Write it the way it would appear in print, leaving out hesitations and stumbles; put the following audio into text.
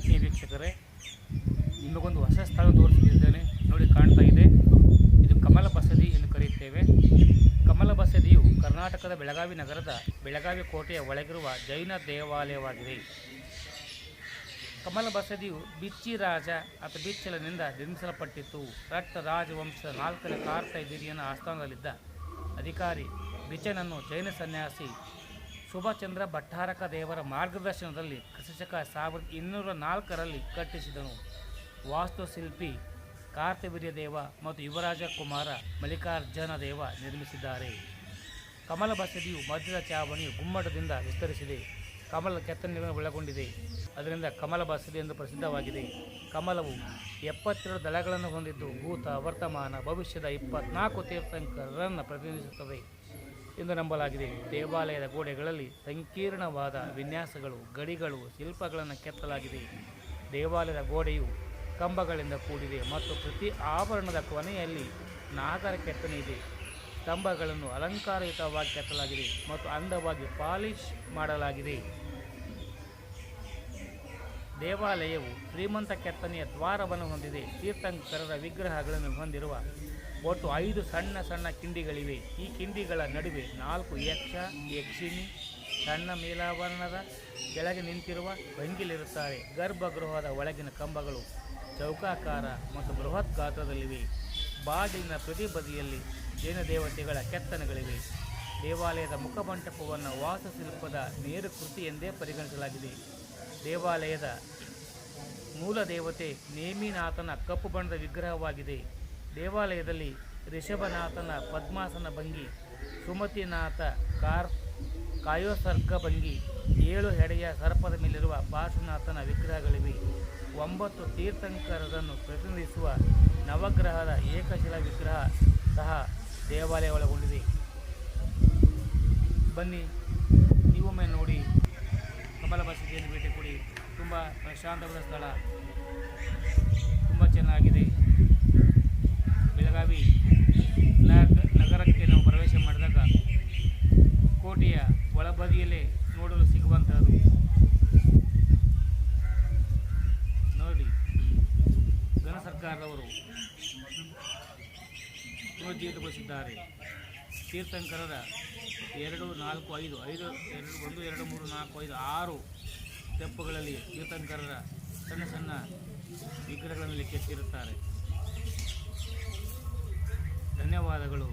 ಆತ್ಮೀಯ ವೀಕ್ಷಕರೇ, ನಿಮಗೊಂದು ಹೊಸ ಸ್ಥಳ ತೋರಿಸುತ್ತಿದ್ದೇನೆ. ನೋಡಿ, ಕಾಣ್ತಾ ಇದೆ, ಇದು ಕಮಲ ಬಸದಿ ಎಂದು ಕರೆಯುತ್ತೇವೆ. ಕಮಲ ಬಸದಿಯು ಕರ್ನಾಟಕದ ಬೆಳಗಾವಿ ನಗರದ ಬೆಳಗಾವಿ ಕೋಟೆಯ ಒಳಗಿರುವ ಜೈನ ದೇವಾಲಯವಾಗಿದೆ. ಕಮಲ ಬಸದಿಯು ಬಿಚ್ಚಿ ರಾಜ ಅಥವಾ ಬಿಚ್ಚಲನಿಂದ ನಿರ್ಮಿಸಲ್ಪಟ್ಟಿತ್ತು. ರಟ್ಟ ರಾಜವಂಶದ 4ನೇ ಕಾರ್ತೈದಿರಿಯನ ಆಸ್ಥಾನದಲ್ಲಿದ್ದ ಅಧಿಕಾರಿ ಬಿಚ್ಚನನ್ನು ಜೈನ ಸನ್ಯಾಸಿ ಸುಭಚಂದ್ರ ಭಟ್ಟಾರಕ ದೇವರ ಮಾರ್ಗದರ್ಶನದಲ್ಲಿ ಕ್ರಿಸ್ತಶಕ 1204ರಲ್ಲಿ ಕಟ್ಟಿಸಿದನು. ವಾಸ್ತುಶಿಲ್ಪಿ ಕಾರ್ತವೀರ್ಯ ದೇವ ಮತ್ತು ಯುವರಾಜ ಕುಮಾರ ಮಲ್ಲಿಕಾರ್ಜುನ ದೇವ ನಿರ್ಮಿಸಿದ್ದಾರೆ. ಕಮಲ ಬಸದಿಯು ಮಧ್ಯದ ಚಾವಣಿಯು ಗುಮ್ಮಟದಿಂದ ವಿಸ್ತರಿಸಿದೆ. ಕಮಲ ಕೆತ್ತನೆಗಳನ್ನು ಒಳಗೊಂಡಿದೆ. ಅದರಿಂದ ಕಮಲ ಬಸದಿ ಎಂದು ಪ್ರಸಿದ್ಧವಾಗಿದೆ. ಕಮಲವು 72 ದಳಗಳನ್ನು ಹೊಂದಿದ್ದು ಭೂತ, ವರ್ತಮಾನ, ಭವಿಷ್ಯದ 24 ತೀರ್ಥಂಕರರನ್ನು ಪ್ರತಿನಿಧಿಸುತ್ತದೆ ಎಂದು ನಂಬಲಾಗಿದೆ. ದೇವಾಲಯದ ಗೋಡೆಗಳಲ್ಲಿ ಸಂಕೀರ್ಣವಾದ ವಿನ್ಯಾಸಗಳು, ಗಡಿಗಳು, ಶಿಲ್ಪಗಳನ್ನು ಕೆತ್ತಲಾಗಿದೆ. ದೇವಾಲಯದ ಗೋಡೆಯು ಕಂಬಗಳಿಂದ ಕೂಡಿದೆ ಮತ್ತು ಪ್ರತಿ ಆವರಣದ ಕೊನೆಯಲ್ಲಿ ನಾಗರ ಕೆತ್ತನೆ ಇದೆ. ಸ್ತಂಭಗಳನ್ನು ಅಲಂಕಾರಯುತವಾಗಿ ಕೆತ್ತಲಾಗಿದೆ ಮತ್ತು ಅಂದವಾಗಿ ಪಾಲಿಶ್ ಮಾಡಲಾಗಿದೆ. ದೇವಾಲಯವು ಶ್ರೀಮಂತ ಕೆತ್ತನೆಯ ದ್ವಾರವನ್ನು ಹೊಂದಿದೆ. ತೀರ್ಥಂಕರರ ವಿಗ್ರಹಗಳನ್ನು ಹೊಂದಿರುವ ಒಟ್ಟು 5 ಸಣ್ಣ ಸಣ್ಣ ಕಿಂಡಿಗಳಿವೆ. ಈ ಕಿಂಡಿಗಳ ನಡುವೆ 4 ಯಕ್ಷ, ಯಕ್ಷಿಣಿ ಸಣ್ಣ ಮೇಲಾವರಣದ ಕೆಳಗೆ ನಿಂತಿರುವ ಭಂಗಿಲಿರುತ್ತಾರೆ. ಗರ್ಭಗೃಹದ ಒಳಗಿನ ಕಂಬಗಳು ಚೌಕಾಕಾರ ಮತ್ತು ಬೃಹತ್ ಗಾತ್ರದಲ್ಲಿವೆ. ಬಾಗಿಲಿನ ಪ್ರತಿ ಬದಿಯಲ್ಲಿ ಜೈನ ದೇವತೆಗಳ ಕೆತ್ತನೆಗಳಿವೆ. ದೇವಾಲಯದ ಮುಖಮಂಟಪವನ್ನು ವಾಸ್ತುಶಿಲ್ಪದ ನೇರ ಕೃತಿ ಎಂದೇ ಪರಿಗಣಿಸಲಾಗಿದೆ. ದೇವಾಲಯದ ಮೂಲ ದೇವತೆ ನೇಮಿನಾಥನ ಕಪ್ಪು ಬಣ್ಣದ ವಿಗ್ರಹವಾಗಿದೆ. ದೇವಾಲಯದಲ್ಲಿ ರಿಷಭನಾಥನ ಪದ್ಮಾಸನ ಭಂಗಿ, ಸುಮತಿನಾಥ ಕಾಯೋಸರ್ಗ ಭಂಗಿ, 7 ಹೆಡೆಯ ಸರ್ಪದ ಮೇಲಿರುವ ಪಾರ್ಶ್ವನಾಥನ ವಿಗ್ರಹಗಳಿವೆ. 9 ತೀರ್ಥಂಕರರನ್ನು ಪ್ರತಿನಿಧಿಸುವ ನವಗ್ರಹದ ಏಕಶಿಲಾ ವಿಗ್ರಹ ಸಹ ದೇವಾಲಯ ಒಳಗೊಂಡಿದೆ. ಬನ್ನಿ, ನೀವೊಮ್ಮೆ ನೋಡಿ ಕಮಲ ಬಸದಿಯನ್ನು ಭೇಟಿ ಕೊಡಿ. ತುಂಬ ಪ್ರಶಾಂತವಾದ ಸ್ಥಳ, ತುಂಬ ಚೆನ್ನಾಗಿದೆ. ಬೆಳಗಾವಿ ನಗರಕ್ಕೆ ನಾವು ಪ್ರವೇಶ ಮಾಡಿದಾಗ ಕೋಟೆಯ ಒಳಬದಿಯಲ್ಲೇ ನೋಡಲು ಸಿಗುವಂಥದ್ದು. ನೋಡಿ, ಘನ ಸರ್ಕಾರದವರು ಪುನರುಜ್ಜೀವಿತಗೊಳಿಸಿದ್ದಾರೆ. ತೀರ್ಥಂಕರರ 2, 4, 5 1, 2, 3, 4, 5, 6 ತೆಪ್ಪುಗಳಲ್ಲಿ ತೀರ್ಥಂಕರರ ಸಣ್ಣ ಸಣ್ಣ ವಿಗ್ರಹಗಳನ್ನು ಕೆತ್ತಿರುತ್ತಾರೆ. ಧನ್ಯವಾದಗಳು.